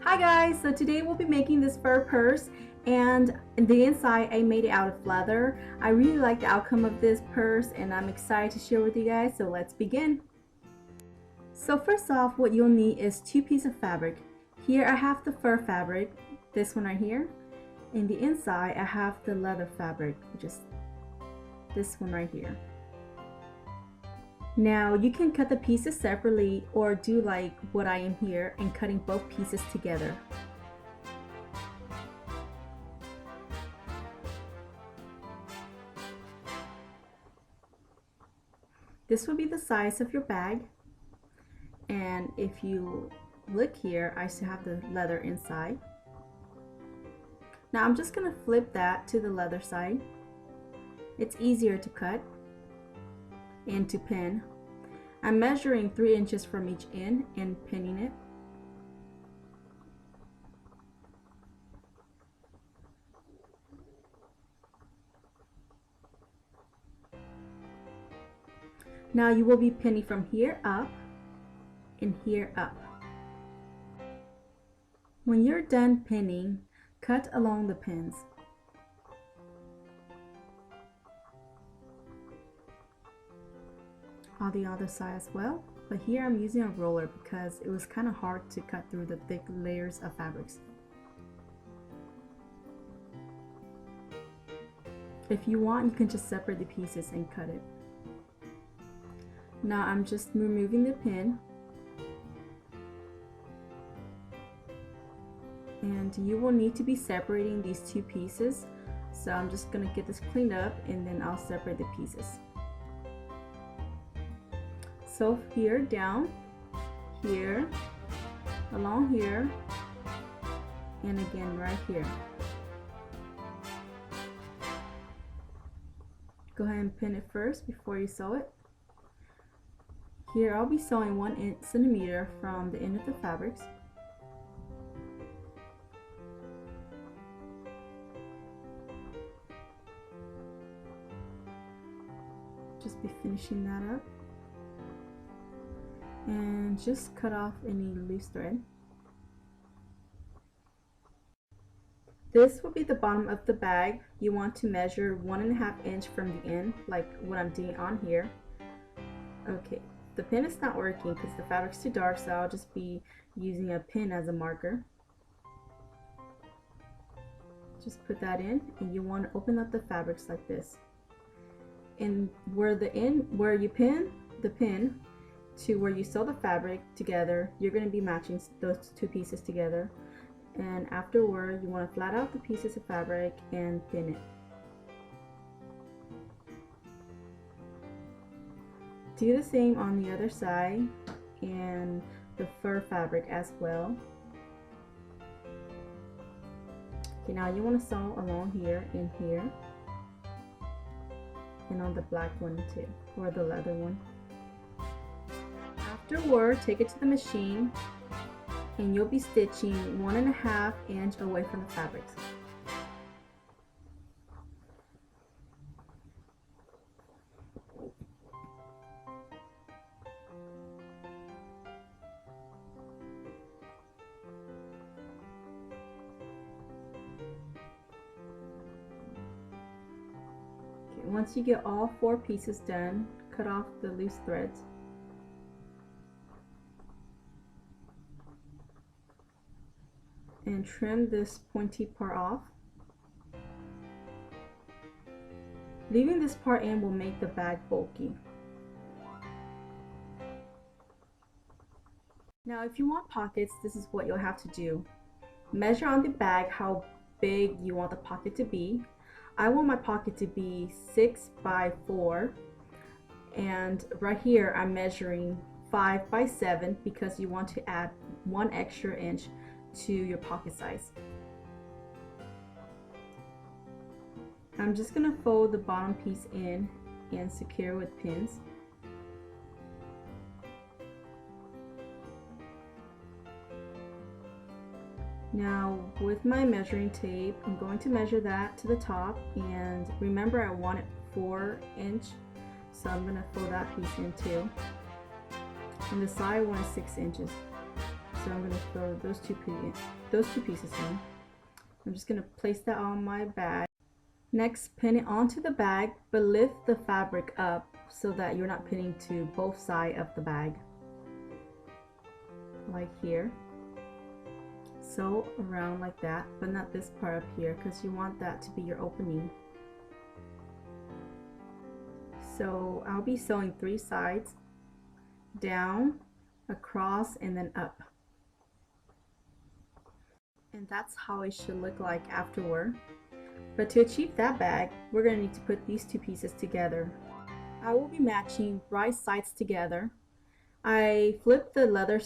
Hi guys, so today we'll be making this fur purse, and the inside I made it out of leather. I really like the outcome of this purse and I'm excited to share with you guys, so let's begin. So first off, what you'll need is two pieces of fabric. Here I have the fur fabric, this one right here. In the inside I have the leather fabric, which is this one right here. Now you can cut the pieces separately or do like what I am here and cutting both pieces together. This will be the size of your bag, and if you look here, I still have the leather inside. Now I'm just going to flip that to the leather side. It's easier to cut and to pin. I'm measuring 3 inches from each end and pinning it. Now you will be pinning from here up and here up. When you're done pinning, cut along the pins. On the other side as well, but here I'm using a roller because it was kind of hard to cut through the thick layers of fabrics. If you want, you can just separate the pieces and cut it. Now I'm just removing the pin, and you will need to be separating these two pieces, so I'm just going to get this cleaned up and then I'll separate the pieces. So here down, here, along here, and again right here. Go ahead and pin it first before you sew it. Here I'll be sewing 1 centimeter from the end of the fabrics. Just be finishing that up. And just cut off any loose thread. This will be the bottom of the bag. You want to measure 1.5 inch from the end, like what I'm doing on here. Okay, the pin is not working because the fabric's too dark, so I'll just be using a pin as a marker. Just put that in, and you want to open up the fabrics like this. And where you pin the pin to where you sew the fabric together, you're going to be matching those two pieces together, and afterward you want to flat out the pieces of fabric and pin it. Do the same on the other side and the fur fabric as well. Okay, now you want to sew along here and here, and on the black one too, or the leather one. Afterward, take it to the machine and you'll be stitching 1.5 inch away from the fabrics. Okay, once you get all 4 pieces done, cut off the loose threads. And trim this pointy part off. Leaving this part in will make the bag bulky. Now if you want pockets, this is what you'll have to do. Measure on the bag how big you want the pocket to be. I want my pocket to be 6 by 4, and right here I'm measuring 5 by 7 because you want to add 1 extra inch to your pocket size. I'm just going to fold the bottom piece in and secure with pins. Now with my measuring tape, I'm going to measure that to the top, and remember I want it 4 inch, so I'm going to fold that piece in too. And the side one is 6 inches. so I'm going to throw those two pieces in. I'm just going to place that on my bag. Next, pin it onto the bag, but lift the fabric up so that you're not pinning to both sides of the bag, like here. So around like that, but not this part up here, because you want that to be your opening. So I'll be sewing 3 sides, down, across, and then up. And that's how it should look like afterward. But to achieve that bag, we're going to need to put these 2 pieces together. I will be matching right sides together. I flipped the leather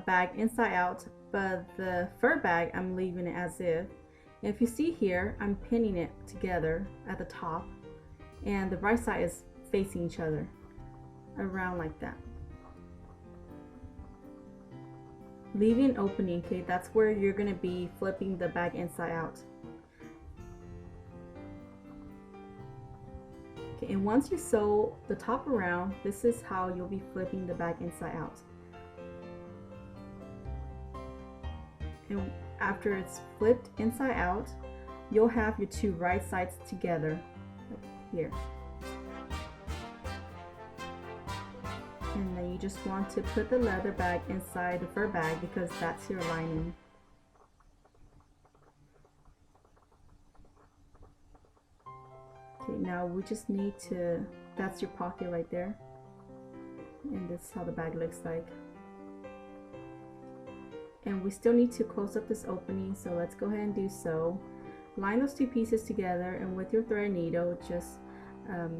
bag inside out, but the fur bag I'm leaving it as if. And if you see here, I'm pinning it together at the top, and the right side is facing each other around like that, leaving an opening. Okay, that's where you're going to be flipping the bag inside out. Okay, and once you sew the top around, this is how you'll be flipping the bag inside out. And after it's flipped inside out, you'll have your 2 right sides together, like here. And then you just want to put the leather bag inside the fur bag because that's your lining. Okay, now we just need to, that's your pocket right there. And this is how the bag looks like. And we still need to close up this opening, so let's go ahead and do so. Line those 2 pieces together, and with your thread needle, just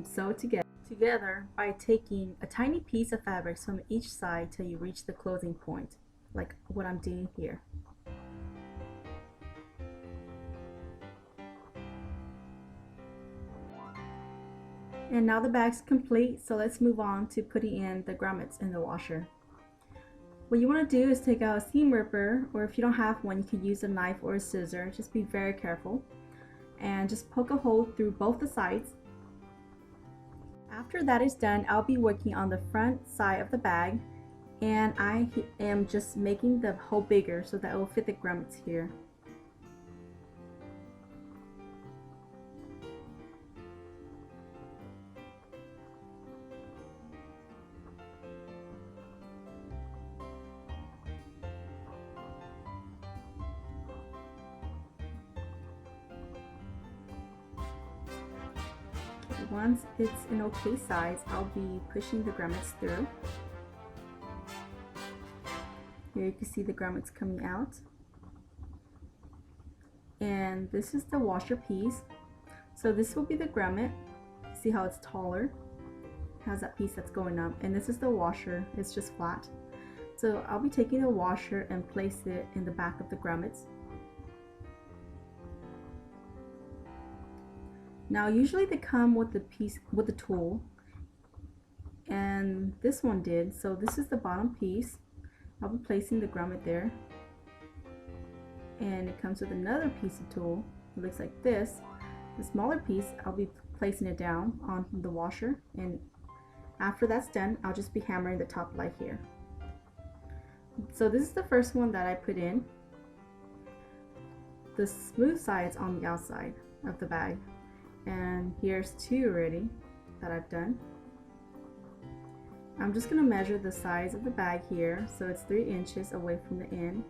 sew it together by taking a tiny piece of fabric from each side till you reach the closing point, like what I'm doing here. And now the bag's complete, so let's move on to putting in the grommets in the washer. What you want to do is take out a seam ripper, or if you don't have one, you can use a knife or a scissor. Just be very careful. And just poke a hole through both the sides. After that is done, I'll be working on the front side of the bag, and I am just making the hole bigger so that it will fit the grommets here. Once it's an okay size, I'll be pushing the grommets through. Here you can see the grommets coming out. And this is the washer piece. So this will be the grommet. See how it's taller? It has that piece that's going up. And this is the washer. It's just flat. So I'll be taking the washer and place it in the back of the grommets. Now usually they come with the piece with the tool, and this one did. So this is the bottom piece. I'll be placing the grommet there, and it comes with another piece of tool. It looks like this. The smaller piece, I'll be placing it down on the washer, and after that's done, I'll just be hammering the top light here. So this is the first one that I put in. The smooth sides on the outside of the bag. And here's 2 already that I've done. I'm just going to measure the size of the bag here, so it's 3 inches away from the end.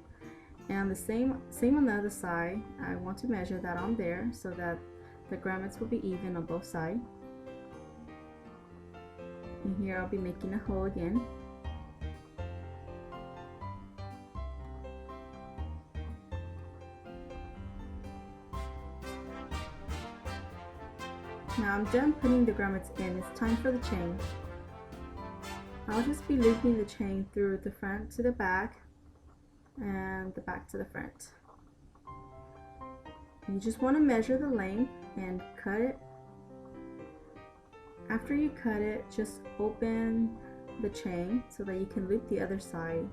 And the same on the other side. I want to measure that on there so that the grommets will be even on both sides. And here I'll be making a hole again. Now I'm done putting the grommets in. It's time for the chain. I'll just be looping the chain through the front to the back and the back to the front. You just want to measure the length and cut it. After you cut it, just open the chain so that you can loop the other side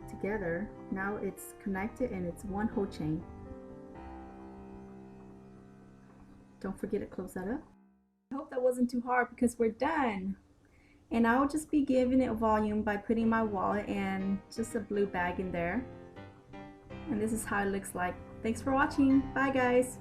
together. Now it's connected and it's one whole chain. Don't forget to close that up. I hope that wasn't too hard because we're done. And I'll just be giving it volume by putting my wallet and just a blue bag in there. And this is how it looks like. Thanks for watching. Bye guys.